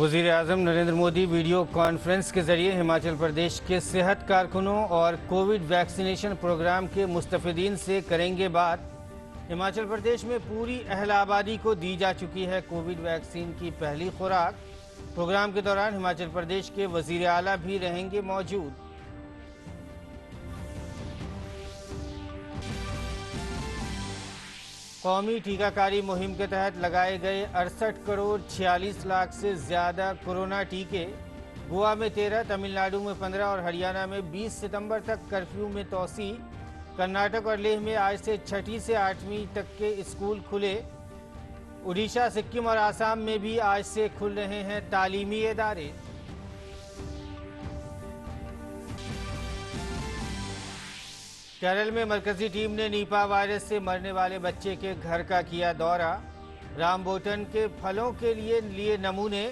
वज़ीर आज़म Narendra Modi video conference के जरिए हिमाचल प्रदेश के सेहत कारकुनों और कोविड वैक्सीनेशन प्रोग्राम के मुस्तफ़ीदीन से करेंगे बात। हिमाचल प्रदेश में पूरी अहल आबादी को दी जा चुकी है कोविड वैक्सीन की पहली खुराक। प्रोग्राम के दौरान हिमाचल प्रदेश के वज़ीर आला भी रहेंगे मौजूद। कौमी टीकाकारी मुहिम के तहत लगाए गए 68 करोड़ 46 लाख से ज़्यादा कोरोना टीके। गोवा में 13, तमिलनाडु में 15 और हरियाणा में 20 सितंबर तक कर्फ्यू में तोसी। कर्नाटक और लेह में आज से 6ठी से 8वीं तक के स्कूल खुले। उड़ीसा, सिक्किम और आसाम में भी आज से खुल रहे हैं तालीमी इदारे। केरल में मरकजी टीम ने नीपा वायरस से मरने वाले बच्चे के घर का किया दौरा। रामबोटन के फलों के लिए नमूने।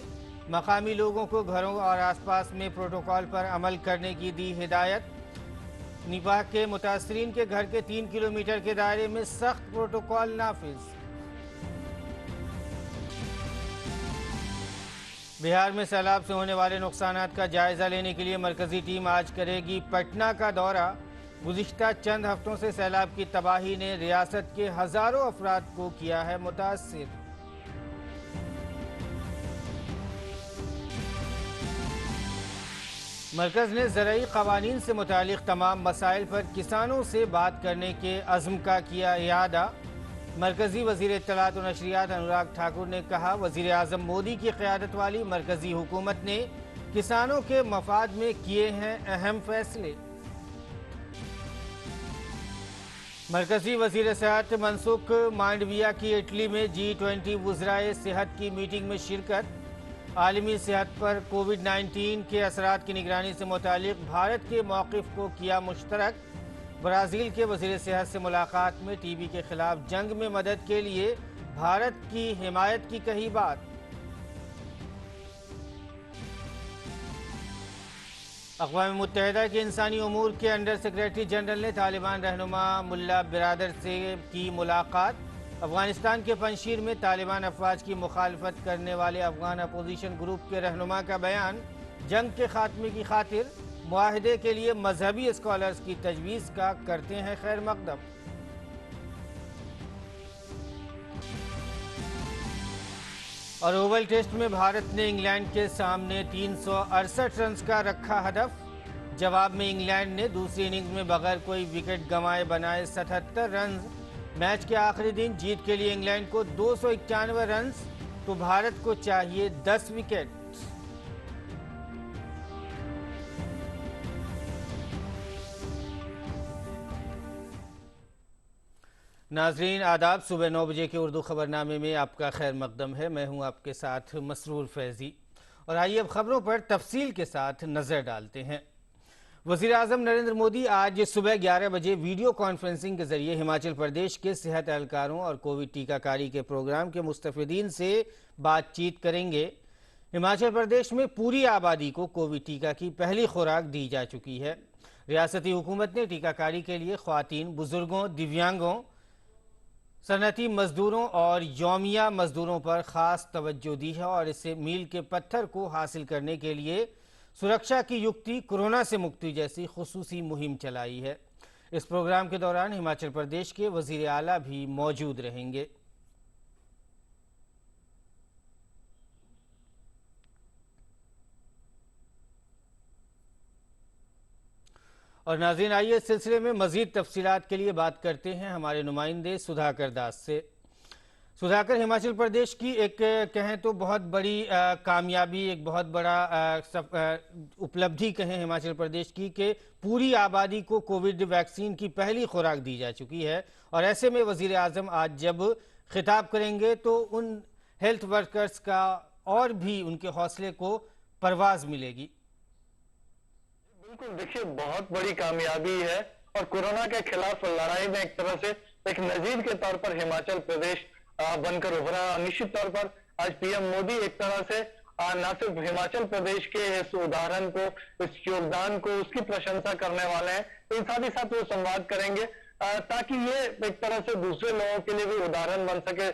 मकामी लोगों को घरों और आसपास में प्रोटोकॉल पर अमल करने की दी हिदायत। निपाह के मुतासरीन के घर के 3 किलोमीटर के दायरे में सख्त प्रोटोकॉल नाफिज। बिहार में सैलाब से होने वाले नुकसानात का जायजा लेने के लिए मरकजी टीम आज करेगी पटना का दौरा। गुज़िश्ता चंद हफ्तों से सैलाब की तबाही ने रियासत के हजारों अफराद को किया है मुतासिर। मरकज ने ज़राई क़वानीन से मुतालिक तमाम मसाइल पर किसानों से बात करने के अज़्म का किया इयादा। मरकजी वज़ीर इत्तलात और नशरियात अनुराग ठाकुर ने कहा, वज़ीर आज़म मोदी की क़यादत वाली मरकजी हुकूमत ने किसानों के मफाद में किए हैं अहम फैसले। मरकजी वज़ीर सेहत मनसुख मांडविया की इटली में G20 वुज़राए सेहत की मीटिंग में शिरकत। आलमी सेहत पर कोविड-19 के असरात की निगरानी से मुतालिक भारत के मौक़िफ़ को किया मुश्तरक। ब्राज़ील के वज़ीर सेहत से मुलाकात में टीबी के खिलाफ जंग में मदद के लिए भारत की हिमायत की कही बात। अक़वाम मुत्तहिदा के इंसानी उमूर के अंडर सेक्रेटरी जनरल ने तालिबान रहनुमा मुल्ला बिरादर से की मुलाकात। अफ़गानिस्तान के पंजशीर में तालिबान अफवाज की मुखालफत करने वाले अफ़गान अपोजिशन ग्रुप के रहनुमा का बयान, जंग के खात्मे की खातिर मुआहदे के लिए मजहबी स्कॉलर्स की तजवीज़ का करते हैं खैर मकदम। और ओवल टेस्ट में भारत ने इंग्लैंड के सामने 368 रन का रखा हदफ। जवाब में इंग्लैंड ने दूसरी इनिंग्स में बगैर कोई विकेट गंवाए बनाए 77 रन। मैच के आखिरी दिन जीत के लिए इंग्लैंड को 291 रन तो भारत को चाहिए 10 विकेट। नाजरीन आदाब, सुबह 9 बजे के उर्दू खबरनामे में आपका खैर मकदम है। मैं हूं आपके साथ मसरूर फैज़ी और आइए अब खबरों पर तफसील के साथ नज़र डालते हैं। वज़ीर आज़म नरेंद्र मोदी आज सुबह 11 बजे वीडियो कॉन्फ्रेंसिंग के जरिए हिमाचल प्रदेश के सेहत एहलकारों और कोविड टीकाकारी के प्रोग्राम के मुस्तफ़ीदीन से बातचीत करेंगे। हिमाचल प्रदेश में पूरी आबादी को कोविड टीका की पहली खुराक दी जा चुकी है। रियासती हुकूमत ने टीकाकारी के लिए ख्वातीन, बुजुर्गों, दिव्यांगों, सनती मजदूरों और यौमिया मजदूरों पर ख़ास तवज्जो दी है और इससे मील के पत्थर को हासिल करने के लिए सुरक्षा की युक्ति कोरोना से मुक्ति जैसी खुसूसी मुहिम चलाई है। इस प्रोग्राम के दौरान हिमाचल प्रदेश के वज़ीर आला भी मौजूद रहेंगे। और नाज़रीन, आइए इस सिलसिले में मज़ीद तफसीलात के लिए बात करते हैं हमारे नुमाइंदे सुधाकर दास से। सुधाकर, हिमाचल प्रदेश की एक कहें तो बहुत बड़ी कामयाबी, एक बहुत बड़ा उपलब्धि कहें हिमाचल प्रदेश की कि पूरी आबादी को कोविड वैक्सीन की पहली खुराक दी जा चुकी है और ऐसे में वज़ीर आज़म आज जब खिताब करेंगे तो उन हेल्थ वर्कर्स का और भी उनके हौसले को परवाज़ मिलेगी। बिल्कुल, देखिए बहुत बड़ी कामयाबी है और कोरोना के खिलाफ लड़ाई में एक तरह से एक नजीर के तौर पर हिमाचल प्रदेश बनकर उभरा। निश्चित तौर पर आज पीएम मोदी एक तरह से न सिर्फ हिमाचल प्रदेश के इस उदाहरण को, इस योगदान को, उसकी प्रशंसा करने वाले हैं, तो साथ ही साथ वो संवाद करेंगे ताकि ये एक तरह से दूसरे लोगों के लिए भी उदाहरण बन सके,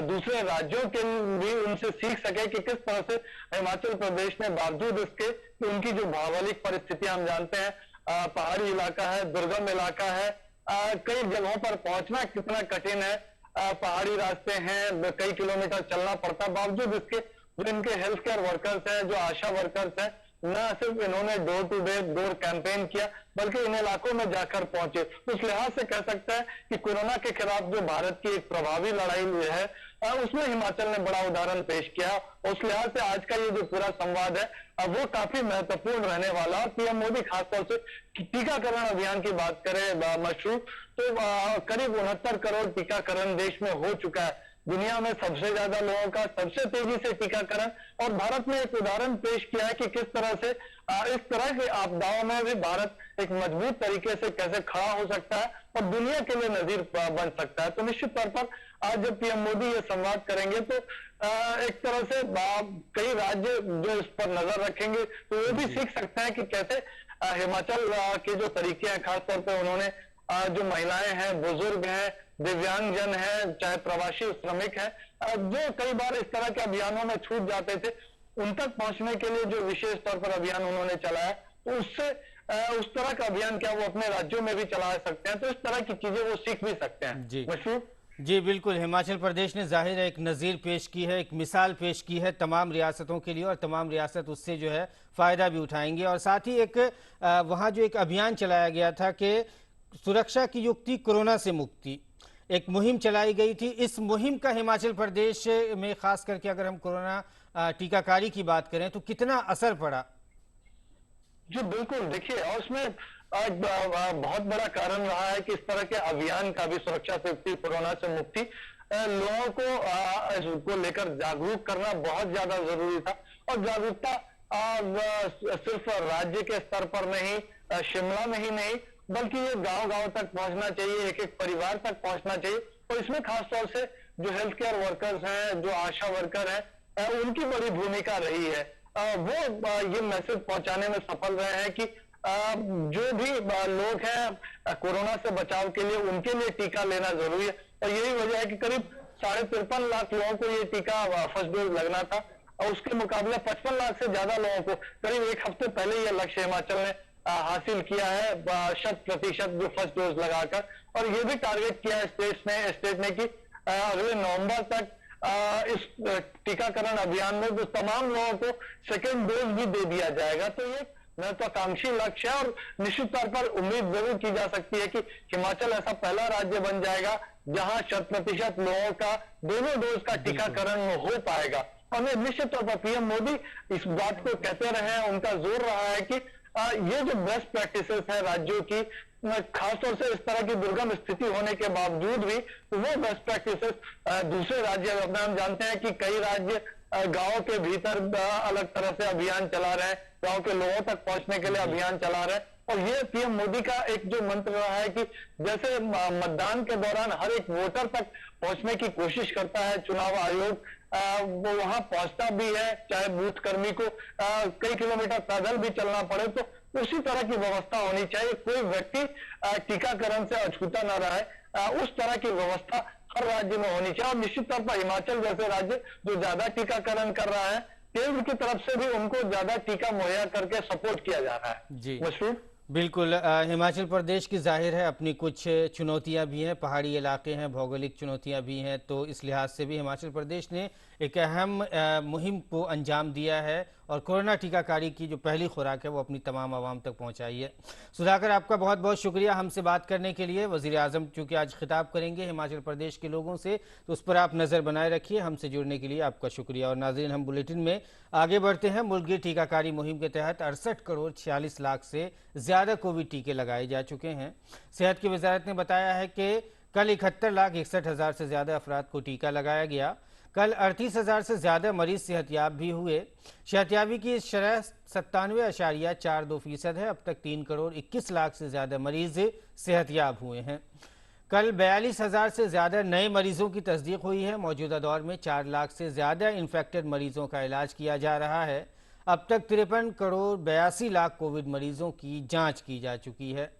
दूसरे राज्यों के भी उनसे सीख सके कि किस तरह से हिमाचल प्रदेश ने बावजूद इसके कि उनकी जो भौगोलिक परिस्थितियां हम जानते हैं, पहाड़ी इलाका है, दुर्गम इलाका है, कई जगहों पर पहुंचना कितना कठिन है, पहाड़ी रास्ते हैं, कई किलोमीटर चलना पड़ता है, बावजूद इसके जो इनके हेल्थ केयर वर्कर्स हैं, जो आशा वर्कर्स हैं, न सिर्फ इन्होंने डोर टू डोर कैंपेन किया बल्कि इन इलाकों में जाकर पहुंचे। उस लिहाज से कह सकते हैं कि कोरोना के खिलाफ जो भारत की एक प्रभावी लड़ाई है, उसमें हिमाचल ने बड़ा उदाहरण पेश किया। उस लिहाज से आज का ये जो पूरा संवाद है वो काफी महत्वपूर्ण रहने वाला है। पीएम मोदी खासतौर से टीकाकरण अभियान की बात करें मशरूफ, तो करीब 69 करोड़ टीकाकरण देश में हो चुका है। दुनिया में सबसे ज्यादा लोगों का सबसे तेजी से टीकाकरण, और भारत ने एक उदाहरण पेश किया है कि किस तरह से इस तरह की आपदाओं में भी भारत एक मजबूत तरीके से कैसे खड़ा हो सकता है और दुनिया के लिए नजीर बन सकता है। तो निश्चित तौर पर आज जब पीएम मोदी ये संवाद करेंगे तो एक तरह से कई राज्य जो इस पर नजर रखेंगे तो वो भी सीख सकते हैं कि कैसे हिमाचल के जो तरीके हैं, खासतौर पर उन्होंने जो महिलाएं हैं, बुजुर्ग हैं, दिव्यांगजन है, चाहे प्रवासी श्रमिक है, जो कई बार इस तरह के अभियानों में छूट जाते थे, उन तक पहुंचने के लिए जो विशेष तौर पर अभियान उन्होंने चलाया, तो उससे उस तरह का अभियान क्या वो अपने राज्यों में भी चला सकते हैं। तो इस तरह की चीजें वो सीख भी सकते हैं। जी मशहूर जी बिल्कुल, हिमाचल प्रदेश ने जाहिर है एक नज़ीर पेश की है, एक मिसाल पेश की है तमाम रियासतों के लिए, और तमाम रियासत उससे जो है फ़ायदा भी उठाएंगे। और साथ ही एक वहाँ जो एक अभियान चलाया गया था कि सुरक्षा की युक्ति कोरोना से मुक्ति, एक मुहिम चलाई गई थी। इस मुहिम का हिमाचल प्रदेश में खास करके अगर हम कोरोना टीकाकारी की बात करें तो कितना असर पड़ा? जी बिल्कुल, देखिए, और उसमें आज बहुत बड़ा कारण रहा है कि इस तरह के अभियान का भी, सुरक्षा से मुक्ति, कोरोना से मुक्ति, लोगों को इसको लेकर जागरूक करना बहुत ज्यादा जरूरी था। और जागरूकता सिर्फ राज्य के स्तर पर नहीं, शिमला में ही नहीं, बल्कि ये गांव गांव तक पहुंचना चाहिए, एक एक परिवार तक पहुंचना चाहिए। और इसमें खासतौर से जो हेल्थ केयर वर्कर्स हैं, जो आशा वर्कर हैं, उनकी बड़ी भूमिका रही है। वो ये मैसेज पहुंचाने में सफल रहे हैं कि जो भी लोग हैं कोरोना से बचाव के लिए, उनके लिए टीका लेना जरूरी है। और यही वजह है कि करीब 53.5 लाख लोगों को ये टीका फर्स्ट डोज लगना था, और उसके मुकाबले 55 लाख से ज्यादा लोगों को करीब एक हफ्ते पहले ये लक्ष्य हिमाचल ने हासिल किया है 100% जो फर्स्ट डोज लगाकर। और ये भी टारगेट किया है स्टेट ने कि अगले नवंबर तक इस टीकाकरण अभियान में जो तमाम लोगों को सेकेंड डोज भी दे दिया जाएगा। तो ये महत्वाकांक्षी लक्ष्य है, और निश्चित तौर पर उम्मीद जरूर की जा सकती है कि हिमाचल ऐसा पहला राज्य बन जाएगा जहां 100% लोगों का दोनों डोज का टीकाकरण हो पाएगा। और निश्चित तौर पर पीएम मोदी इस बात को कहते रहे हैं, उनका जोर रहा है कि ये जो बेस्ट प्रैक्टिसेस है राज्यों की, खासतौर से इस तरह की दुर्गम स्थिति होने के बावजूद भी वो बेस्ट प्रैक्टिसेस दूसरे राज्य अपने, हम जानते हैं कि कई राज्य गांव के भीतर अलग तरह से अभियान चला रहे हैं, गांव के लोगों तक पहुंचने के लिए अभियान चला रहे हैं। और ये पीएम मोदी का एक जो मंत्र रहा है कि जैसे मतदान के दौरान हर एक वोटर तक पहुंचने की कोशिश करता है चुनाव आयोग, वो वहां पहुंचता भी है, चाहे बूथ कर्मी को कई किलोमीटर पैदल भी चलना पड़े, तो उसी तरह की व्यवस्था होनी चाहिए। कोई व्यक्ति टीकाकरण से अछूता न रहे, उस तरह की व्यवस्था हर राज्य में होनी चाहिए। और निश्चित तौर पर हिमाचल जैसे राज्य जो ज्यादा टीकाकरण कर रहा है, केंद्र की तरफ से भी उनको ज्यादा टीका मुहैया करके सपोर्ट किया जा रहा है। जी मशरूर बिल्कुल, हिमाचल प्रदेश की जाहिर है अपनी कुछ चुनौतियां भी हैं, पहाड़ी इलाके हैं, भौगोलिक चुनौतियां भी हैं, तो इस लिहाज से भी हिमाचल प्रदेश ने एक अहम मुहिम को अंजाम दिया है और कोरोना टीकाकारी की जो पहली खुराक है वो अपनी तमाम आवाम तक पहुंचाई है। सुधाकर, आपका बहुत बहुत शुक्रिया हमसे बात करने के लिए। वज़ीर आज़म चूँकि आज खिताब करेंगे हिमाचल प्रदेश के लोगों से, तो उस पर आप नज़र बनाए रखिए। हमसे जुड़ने के लिए आपका शुक्रिया। और नाज़रीन, हम बुलेटिन में आगे बढ़ते हैं। मुल्क की टीकाकारी मुहिम के तहत 68 करोड़ 46 लाख से ज़्यादा कोविड टीके लगाए जा चुके हैं। सेहत की वजारत ने बताया है कि कल 71,61,000 से ज़्यादा अफराद को टीका लगाया गया। कल 38,000 से ज़्यादा मरीज सेहतयाब भी हुए। सेहतयाबी की शरह 97.42% है। अब तक 3 करोड़ 21 लाख से ज़्यादा मरीज सेहतयाब हुए हैं। कल 42,000 से ज़्यादा नए मरीजों की तस्दीक हुई है। मौजूदा दौर में 4 लाख से ज़्यादा इन्फेक्टेड मरीजों का इलाज किया जा रहा है। अब तक 53 करोड़ 82 लाख कोविड मरीजों की जांच की जा चुकी है।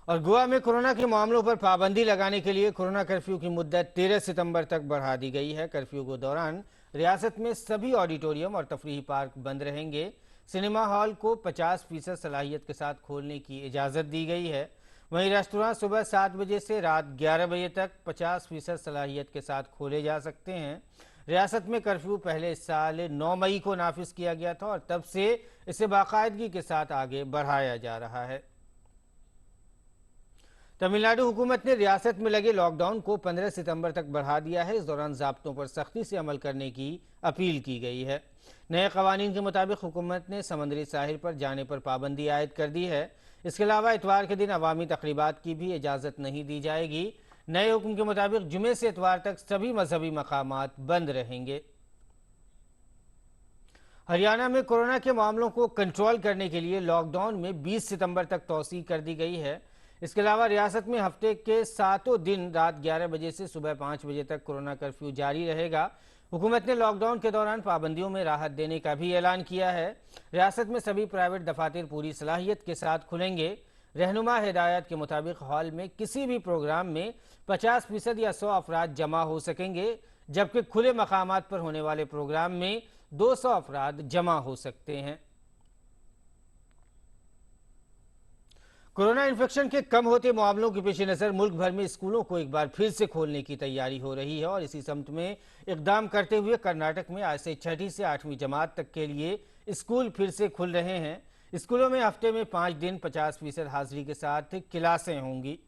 और गोवा में कोरोना के मामलों पर पाबंदी लगाने के लिए कोरोना कर्फ्यू की मुद्दत 13 सितंबर तक बढ़ा दी गई है। कर्फ्यू के दौरान रियासत में सभी ऑडिटोरियम और तफरीही पार्क बंद रहेंगे। सिनेमा हॉल को 50% सलाहियत के साथ खोलने की इजाज़त दी गई है। वहीं रेस्टोरेंट सुबह 7 बजे से रात 11 बजे तक 50% सलाहियत के साथ खोले जा सकते हैं। रियासत में कर्फ्यू पहले इस साल 9 मई को नाफिज किया गया था और तब से इसे बाकायदगी के साथ आगे बढ़ाया जा रहा है। तमिलनाडु हुकूमत ने रियासत में लगे लॉकडाउन को 15 सितंबर तक बढ़ा दिया है। इस दौरान ज़ाब्तों पर सख्ती से अमल करने की अपील की गई है। नए कवानीन के मुताबिक हुकूमत ने समुद्री साहिल पर जाने पर पाबंदी आयद कर दी है। इसके अलावा इतवार के दिन अवामी तकरीबात की भी इजाज़त नहीं दी जाएगी। नए हुक्म के मुताबिक जुमे से इतवार तक सभी मजहबी मकामात बंद रहेंगे। हरियाणा में कोरोना के मामलों को कंट्रोल करने के लिए लॉकडाउन में 20 सितंबर तक तौसीह कर दी गई है। इसके अलावा रियासत में हफ्ते के 7 दिन रात 11 बजे से सुबह 5 बजे तक कोरोना कर्फ्यू जारी रहेगा। हुकूमत ने लॉकडाउन के दौरान पाबंदियों में राहत देने का भी ऐलान किया है। रियासत में सभी प्राइवेट दफातर पूरी सलाहियत के साथ खुलेंगे। रहनुमा हिदायत के मुताबिक हॉल में किसी भी प्रोग्राम में 50% या 100 अफराद जमा हो सकेंगे, जबकि खुले मकामात पर होने वाले प्रोग्राम में 200 अफराद जमा हो सकते हैं। कोरोना इन्फेक्शन के कम होते मामलों के पेश नज़र मुल्क भर में स्कूलों को एक बार फिर से खोलने की तैयारी हो रही है और इसी सम्त में इकदाम करते हुए कर्नाटक में आज से 6ठी से 8वीं जमात तक के लिए स्कूल फिर से खुल रहे हैं। स्कूलों में हफ्ते में 5 दिन 50% हाजिरी के साथ क्लासें होंगी।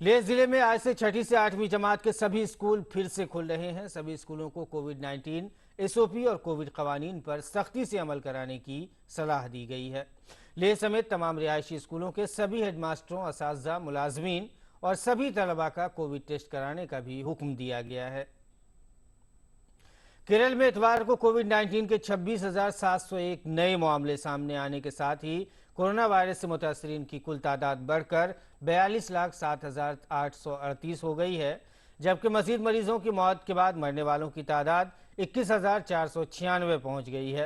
लेह जिले में आज से 6ठी से 8वीं जमात के सभी स्कूल फिर से खुल रहे हैं। सभी स्कूलों को कोविड-19 एसओपी और कोविड कवानीन पर सख्ती से अमल कराने की सलाह दी गई है। लेह समेत तमाम रिहायशी स्कूलों के सभी हेडमास्टरों, असातिज़ा, मुलाजमीन और सभी तलबा का कोविड टेस्ट कराने का भी हुक्म दिया गया है। केरल में इतवार को कोविड-19 के 26,701 नए मामले सामने आने के साथ ही कोरोना वायरस से मुतासरीन की कुल तादाद बढ़कर 42,07,838 हो गई है, जबकि मजीद मरीजों की मौत के बाद मरने वालों की तादाद 21,496 पहुंच गई है।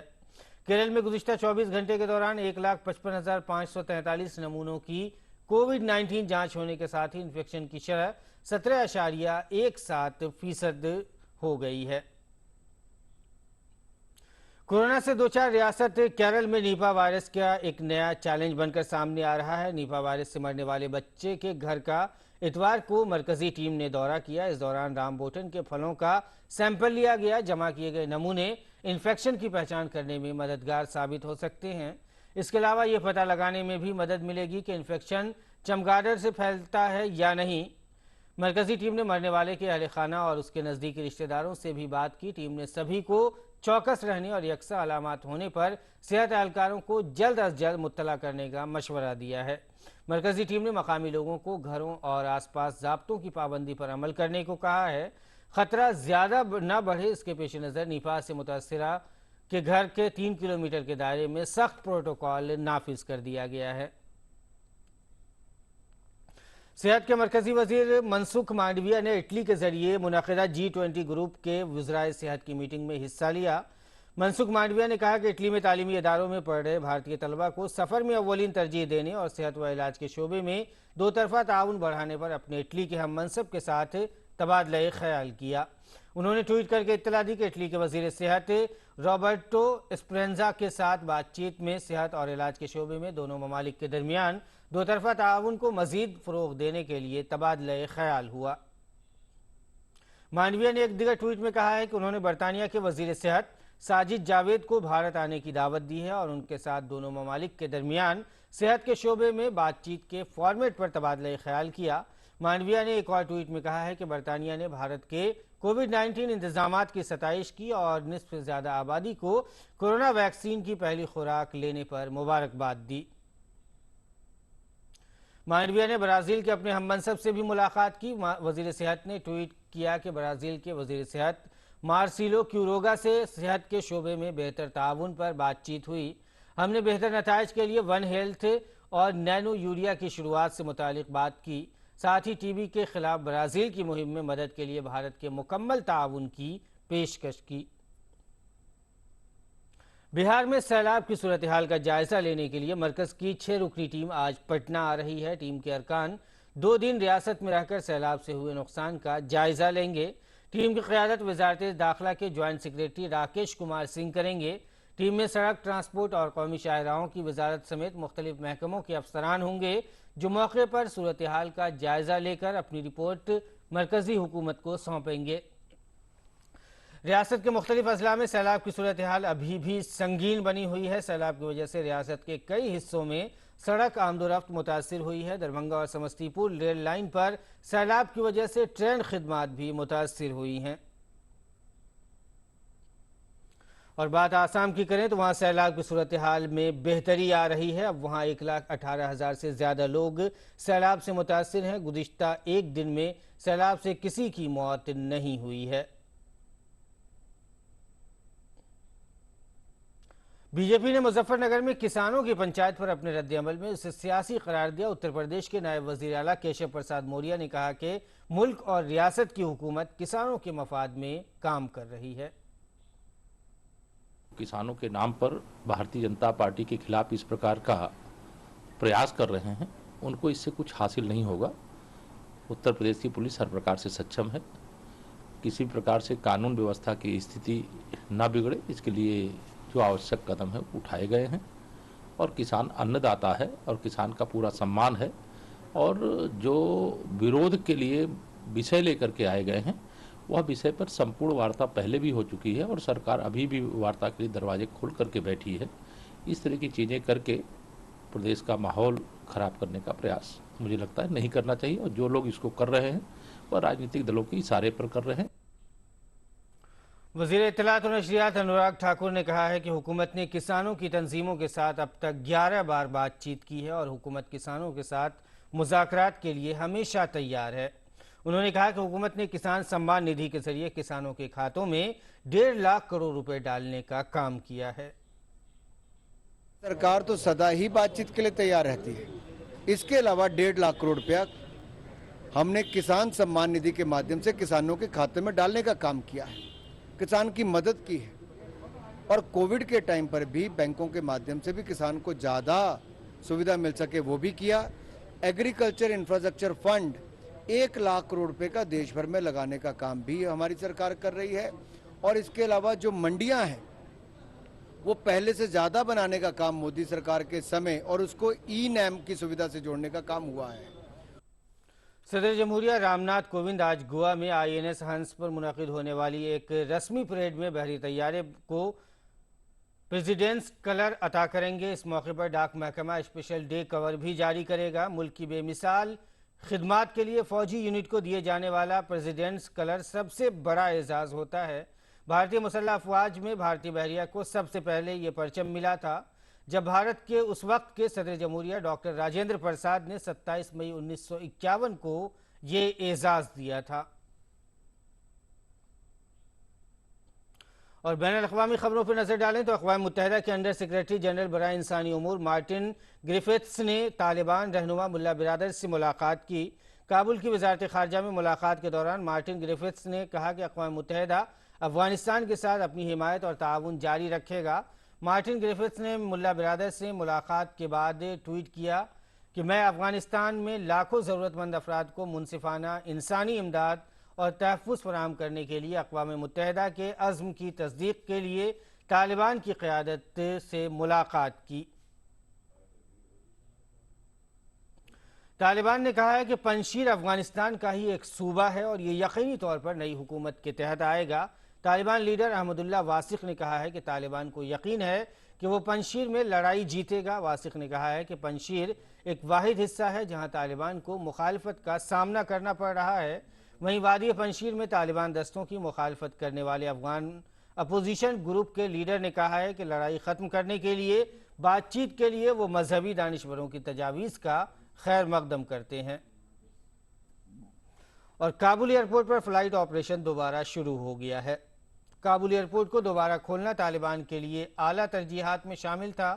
केरल में गुज़िश्ता 24 घंटे के दौरान 1,55,543 नमूनों की कोविड-19 जांच होने के साथ ही इन्फेक्शन की शरह 17.17% हो गई है। कोरोना से दो चार रियासत केरल में निपा वायरस का एक नया चैलेंज बनकर सामने आ रहा है। निपा वायरस से मरने वाले बच्चे के घर का इतवार को मरकजी टीम ने दौरा किया। इस दौरान रामबोटन के फलों का सैंपल लिया गया। जमा किए गए नमूने इन्फेक्शन की पहचान करने में मददगार साबित हो सकते हैं। इसके अलावा ये पता लगाने में भी मदद मिलेगी कि इन्फेक्शन चमगादड़ से फैलता है या नहीं। मरकजी टीम ने मरने वाले के अहल खाना और उसके नज़दीकी रिश्तेदारों से भी बात की। टीम ने सभी को चौकस रहने और यकसा अलामात होने पर सेहत एहलकारों को जल्द अज जल्द मुत्तला करने का मशवरा दिया है। मरकजी टीम ने मकामी लोगों को घरों और आसपास ज़ाब्तों की पाबंदी पर अमल करने को कहा है। ख़तरा ज़्यादा न बढ़े, इसके पेश नज़र निपा से मुतासरा के घर के 3 किलोमीटर के दायरे में सख्त प्रोटोकॉल नाफिज कर दिया गया है। सेहत के मरकजी वजीर मनसुख मांडविया ने इटली के जरिए मुनक़िदा G20 ग्रुप के वज़राए सेहत की मीटिंग में हिस्सा लिया। मनसुख मांडविया ने कहा कि इटली में तालीमी इदारों में पढ़ रहे भारतीय तलबा को सफ़र में अव्वलीन तरजीह देने और सेहत व इलाज के शोबे में दो तरफ़ा ताउन बढ़ाने पर अपने इटली के हम मनसब के साथ तबादला ख्याल किया। उन्होंने ट्वीट करके इत्तला दी कि इटली के वज़ीर सेहत रॉबर्टो स्प्रेंजा के साथ बातचीत में सेहत और इलाज के शोबे में दोनों ममालिक के दरमियान दो तरफ़ा ताउन को मज़ीद फ़रोग़ देने के लिए तबादला ख्याल हुआ। मांडविया ने एक दिगर ट्वीट में कहा है कि उन्होंने बरतानिया के वज़ीर सेहत साजिद जावेद को भारत आने की दावत दी है और उनके साथ दोनों ममालिक के दरमियान सेहत के शोबे में बातचीत के फॉर्मेट पर तबादला ख्याल किया। मांडविया ने एक और ट्वीट में कहा है कि बरतानिया ने भारत के कोविड-19 इंतजामात की सताइश की और निस्फ से ज़्यादा आबादी को कोरोना वैक्सीन की पहली खुराक लेने पर मुबारकबाद दी। मांडविया ने ब्राज़ील के अपने हम मनसब से भी मुलाकात की। वज़ीर सेहत ने ट्वीट किया कि ब्राज़ील के वज़ीर सेहत मार्सिलो क्यूरोगा से सेहत के शोबे में बेहतर ताउन पर बातचीत हुई। हमने बेहतर नताइज के लिए वन हेल्थ और नैनो यूरिया की शुरुआत से मुतालिक बात की। साथ ही टीबी के खिलाफ ब्राज़ील की मुहिम में मदद के लिए भारत के मुकम्मल ताउन की पेशकश की। बिहार में सैलाब की सूरत हाल का जायजा लेने के लिए मरकज की 6 रुकनी टीम आज पटना आ रही है। टीम के अरकान 2 दिन रियासत में रहकर सैलाब से हुए नुकसान का जायजा लेंगे। टीम की क़यादत वज़ारत दाखिला के ज्वाइंट सेक्रेटरी राकेश कुमार सिंह करेंगे। टीम में सड़क, ट्रांसपोर्ट और कौमी शाहराहों की वजारत समेत मुख्तलिफ महकमों के अफसरान होंगे, जो मौके पर सूरत हाल का जायजा लेकर अपनी रिपोर्ट मरकजी हुकूमत को सौंपेंगे। रियासत के मुख्तलिफ अजला में सैलाब की सूरत हाल अभी भी संगीन बनी हुई है। सैलाब की वजह से रियासत के कई हिस्सों में सड़क आमदोरफ्त मुतासिर हुई है। दरभंगा और समस्तीपुर रेल लाइन पर सैलाब की वजह से ट्रेन खिदमात भी मुतासिर हुई हैं। और बात आसाम की करें तो वहाँ सैलाब की सूरत हाल में बेहतरी आ रही है। अब वहाँ 1,18,000 से ज़्यादा लोग सैलाब से मुतासिर हैं। गुज़िश्ता एक दिन में सैलाब से किसी की मौत नहीं हुई है। बीजेपी ने मुजफ्फरनगर में किसानों की पंचायत पर अपने रद्द-ए-अमल में उसे सियासी करार दिया। उत्तर प्रदेश के नायब वजीर आला केशव प्रसाद मौर्य ने कहा कि मुल्क और रियासत की हुकूमत किसानों के मफाद में काम कर रही है। किसानों के नाम पर भारतीय जनता पार्टी के खिलाफ इस प्रकार का प्रयास कर रहे हैं, उनको इससे कुछ हासिल नहीं होगा। उत्तर प्रदेश की पुलिस हर प्रकार से सक्षम है, किसी प्रकार से कानून व्यवस्था की स्थिति न बिगड़े इसके लिए जो आवश्यक कदम है उठाए गए हैं। और किसान अन्नदाता है और किसान का पूरा सम्मान है। और जो विरोध के लिए विषय लेकर के आए गए हैं, वह विषय पर संपूर्ण वार्ता पहले भी हो चुकी है और सरकार अभी भी वार्ता के लिए दरवाजे खोल करके बैठी है। इस तरह की चीज़ें करके प्रदेश का माहौल खराब करने का प्रयास मुझे लगता है नहीं करना चाहिए। और जो लोग इसको कर रहे हैं वह राजनीतिक दलों के इशारे पर कर रहे हैं। वज़ीर इत्तलात और नशरियात अनुराग ठाकुर ने कहा है कि हुकूमत ने किसानों की तंजीमों के साथ अब तक 11 बार बातचीत की है और हुकूमत किसानों के साथ मुज़ाकरात के लिए हमेशा तैयार है। उन्होंने कहा कि हुकूमत ने किसान सम्मान निधि के जरिए किसानों के खातों में 1.5 लाख करोड़ रुपए डालने का काम किया है। सरकार तो सदा ही बातचीत के लिए तैयार रहती है। इसके अलावा 1.5 लाख करोड़ रुपया हमने किसान सम्मान निधि के माध्यम से किसानों के खाते में डालने का काम किया है, किसान की मदद की है। और कोविड के टाइम पर भी बैंकों के माध्यम से भी किसान को ज़्यादा सुविधा मिल सके वो भी किया। Agriculture infrastructure fund 1 lakh crore रुपए का देश भर में लगाने का काम भी हमारी सरकार कर रही है। और इसके अलावा जो मंडियां हैं वो पहले से ज़्यादा बनाने का काम मोदी सरकार के समय और उसको ई-नैम की सुविधा से जोड़ने का काम हुआ है। सदर जमहूरिया रामनाथ कोविंद आज गोवा में INS हंस पर मुनक़िद होने वाली एक रस्मी परेड में बहरी तैयारे को प्रेसिडेंट्स कलर अता करेंगे। इस मौके पर डाक महकमा स्पेशल डे कवर भी जारी करेगा। मुल्क की बेमिसाल खिदमात के लिए फौजी यूनिट को दिए जाने वाला प्रेसिडेंट्स कलर सबसे बड़ा एजाज़ होता है। भारतीय मुसल्लह अफवाज में भारतीय बहरिया को सबसे पहले ये परचम मिला था जब भारत के उस वक्त के सदर जमहूरिया डॉक्टर राजेंद्र प्रसाद ने 27 मई 1951 को ये एजाज़ दिया था। और बैनुल अक़वामी खबरों पर नजर डालें तो अक़वाम मुत्तहिदा के अंडर सेक्रेटरी जनरल बराए इंसानी उमूर मार्टिन ग्रिफिथ्स ने तालिबान रहनुमा मुल्ला बिरादर से मुलाकात की। काबुल की वजारत खारजा में मुलाकात के दौरान मार्टिन ग्रिफिथ्स ने कहा कि अक़वाम मुत्तहिदा अफगानिस्तान के साथ अपनी हिमायत और ताउन जारी रखेगा। मार्टिन ग्रिफिथ्स ने मुल्ला बिरादर से मुलाकात के बाद ट्वीट किया कि मैं अफगानिस्तान में लाखों ज़रूरतमंद अफराद को मुनसिफाना इंसानी इमदाद और तहफ़्फ़ुज़ फराहम करने के लिए अक़वाम मुत्तहिदा के अज़्म की तस्दीक़ के लिए तालिबान की क़यादत से मुलाकात की। तालिबान ने कहा है कि पंजशीर अफगानिस्तान का ही एक सूबा है और ये यकीनी तौर पर नई हुकूमत के तहत आएगा। तालिबान लीडर अहमदुल्ला वासिक़ ने कहा है कि तालिबान को यकीन है कि वो पंजशीर में लड़ाई जीतेगा। वासिक़ ने कहा है कि पंजशीर एक वाहिद हिस्सा है जहां तालिबान को मुखालफत का सामना करना पड़ रहा है। वहीं वादी पंजशीर में तालिबान दस्तों की मुखालफत करने वाले अफगान अपोजिशन ग्रुप के लीडर ने कहा है कि लड़ाई ख़त्म करने के लिए बातचीत के लिए वो मजहबी दानिशवरों की तजावीज़ का खैर मकदम करते हैं। और काबुल एयरपोर्ट पर फ्लाइट ऑपरेशन दोबारा शुरू हो गया है। काबुल एयरपोर्ट को दोबारा खोलना तालिबान के लिए आला तरजीहात में शामिल था।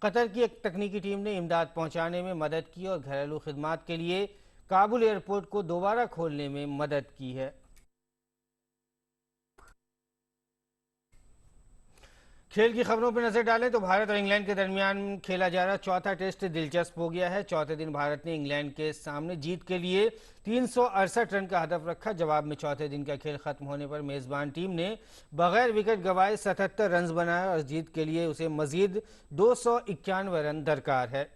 कतर की एक तकनीकी टीम ने इमदाद पहुंचाने में मदद की और घरेलू खिदमात के लिए काबुल एयरपोर्ट को दोबारा खोलने में मदद की है। खेल की खबरों पर नजर डालें तो भारत और इंग्लैंड के दरमियान खेला जा रहा चौथा टेस्ट दिलचस्प हो गया है। चौथे दिन भारत ने इंग्लैंड के सामने जीत के लिए 368 रन का हदफ रखा। जवाब में चौथे दिन का खेल खत्म होने पर मेजबान टीम ने बगैर विकेट गंवाए 77 रन बनाए और जीत के लिए उसे मजीद 291 रन दरकार है।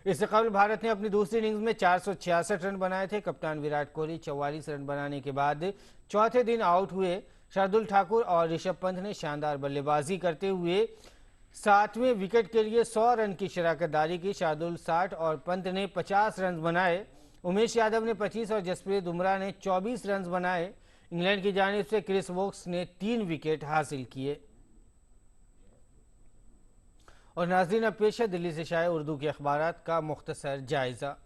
इससे कबल भारत ने अपनी दूसरी इनिंग्स में 466 रन बनाए थे। कप्तान विराट कोहली 44 रन बनाने के बाद चौथे दिन आउट हुए। शार्दुल ठाकुर और ऋषभ पंत ने शानदार बल्लेबाजी करते हुए 7वें विकेट के लिए 100 रन की शराकतदारी की। शार्दुल 60 और पंत ने 50 रन बनाए। उमेश यादव ने 25 और जसप्रीत बुमराह ने 24 रन बनाए। इंग्लैंड की जानिब से क्रिस वोक्स ने 3 विकेट हासिल किए। और नाज़रीन, अब पेश है दिल्ली से शाये उर्दू के अखबारात का मुख्तसर जायजा।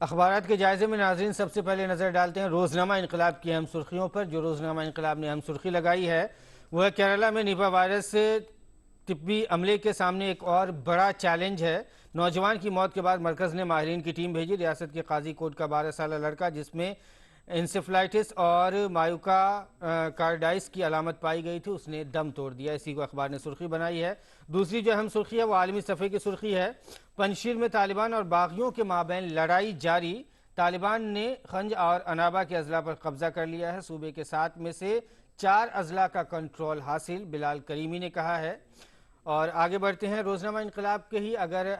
अखबारात के जायजे में नाज़रीन सबसे पहले नज़र डालते हैं रोज़नामा इनकलाब की अहम सुर्खियों पर। जो रोज़नामा इनकलाब ने अहम सुर्खी लगाई है वह केरला में निपा वायरस से तिब्बी अमले के सामने एक और बड़ा चैलेंज है। नौजवान की मौत के बाद मरकज़ ने माहिरीन की टीम भेजी। रियासत के काजी कोट का 12 साल लड़का जिसमें इंसेफ्लाइटिस और मायूका कार्डाइस की अलामत पाई गई थी, उसने दम तोड़ दिया। इसी को अखबार ने सुर्खी बनाई है। दूसरी जो अहम सुर्खी है वो आलमी सफ़े की सुर्खी है। पंजशीर में तालिबान और बागियों के माबैन लड़ाई जारी। तालिबान ने खंज और अनाबा के अजला पर कब्जा कर लिया है। सूबे के 7 में से 4 अजला का कंट्रोल हासिल, बिलाल करीमी ने कहा है। और आगे बढ़ते हैं रोज़नामा इनकलाब के ही अगर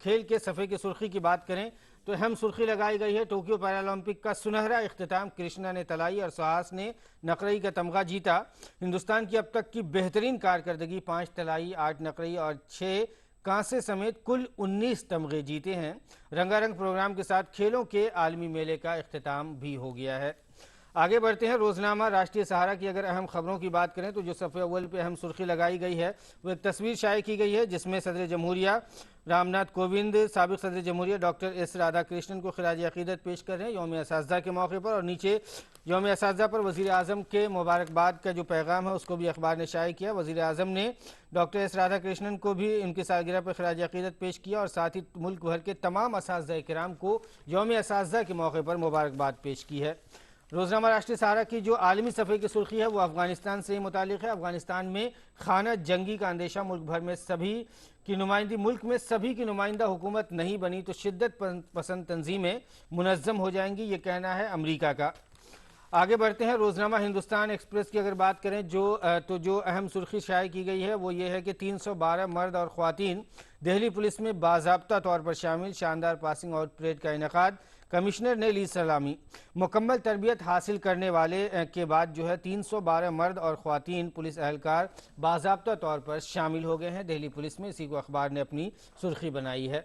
खेल के सफ़े की सुर्खी की बात करें तो अहम सुर्खी लगाई गई है टोक्यो पैरालंपिक का सुनहरा इख्तिताम। कृष्णा ने तलाई और सुहास ने नकरई का तमगा जीता। हिंदुस्तान की अब तक की बेहतरीन कारकर्दगी 5 तलाई, 8 नकरई और 6 कांसे समेत कुल 19 तमगे जीते हैं। रंगारंग प्रोग्राम के साथ खेलों के आलमी मेले का इख्तिताम भी हो गया है। आगे बढ़ते हैं रोज़नामा राष्ट्रीय सहारा की अगर अहम खबरों की बात करें तो जो सफ़े अव्वल पे अहम सुर्खी लगाई गई है वो एक तस्वीर शाये की गई है जिसमें सदर जमहूरिया रामनाथ कोविंद साबिक़ सदर जमहूरिया डॉक्टर एस राधाकृष्णन को खिराज अक़ीदत पेश कर रहे हैं यौम असातिज़ा के मौके पर। और नीचे यौम असातिज़ा पर वज़ीर आज़म के मुबारकबाद का जो पैगाम है उसको भी अखबार ने शाये किया। वज़ीर आज़म ने डॉक्टर एस राधाकृष्णन को भी उनकी सालगिरह पर खिराज अक़ीदत पेश किया और साथ ही मुल्क भर के तमाम असातिज़ा किराम को यौम असातिज़ा के मौके पर मुबारकबाद पेश की है। रोज़नामा राष्ट्रीय सहारा की जो आलमी सफ़े की सुर्खी है वो अफगानिस्तान से मुतालिक है। अफगानिस्तान में खाना जंगी का अंदेशा, मुल्क में सभी की नुमाइंदा हुकूमत नहीं बनी तो शिद्दत पसंद तंजीमें मुनज़्ज़म हो जाएंगी, ये कहना है अमरीका का। आगे बढ़ते हैं रोज़नामा हिंदुस्तान एक्सप्रेस की अगर बात करें जो अहम सुर्खी शाये की गई है वो ये है कि 312 मर्द और ख़वातीन दिल्ली पुलिस में बाज़ाब्ता तौर पर शामिल। शानदार पासिंग आउट परेड का इनेकाद, कमिश्नर ने ली सलामी। मुकम्मल तरबियत हासिल करने वाले के बाद जो है 312 मर्द और ख़वातीन पुलिस अहलकार बाज़ाब्ता तौर पर शामिल हो गए हैं दिल्ली पुलिस में। इसी को अखबार ने अपनी सुर्खी बनाई है।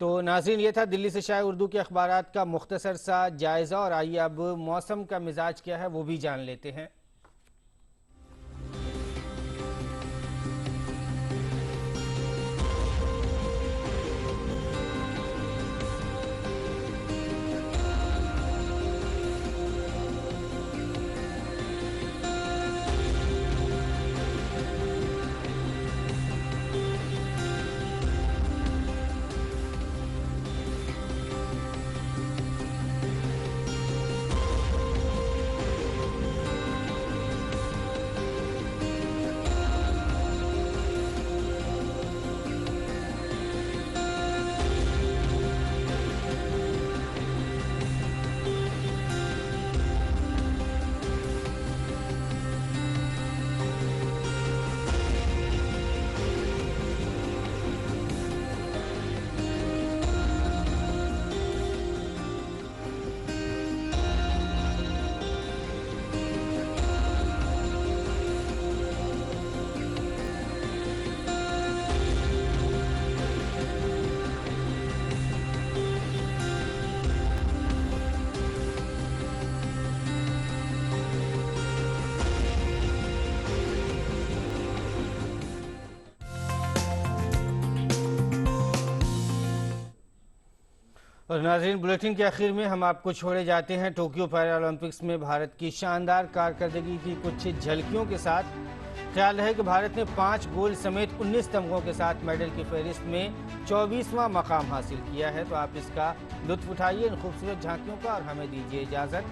तो नाज़रीन, ये था दिल्ली से शाये उर्दू के अखबारात का मुख्तसर सा जायज़ा। और आइए अब मौसम का मिजाज क्या है वो भी जान लेते हैं। और नाज़रीन, बुलेटिन के आखिर में हम आपको छोड़े जाते हैं टोक्यो पैरालंपिक्स में भारत की शानदार कारकर्दगी की कुछ झलकियों के साथ। ख्याल है कि भारत ने 5 गोल्ड समेत 19 तमगों के साथ मेडल की फहरिस्त में 24वां मकाम हासिल किया है। तो आप इसका लुत्फ उठाइए इन खूबसूरत झांकियों का और हमें दीजिए इजाज़त।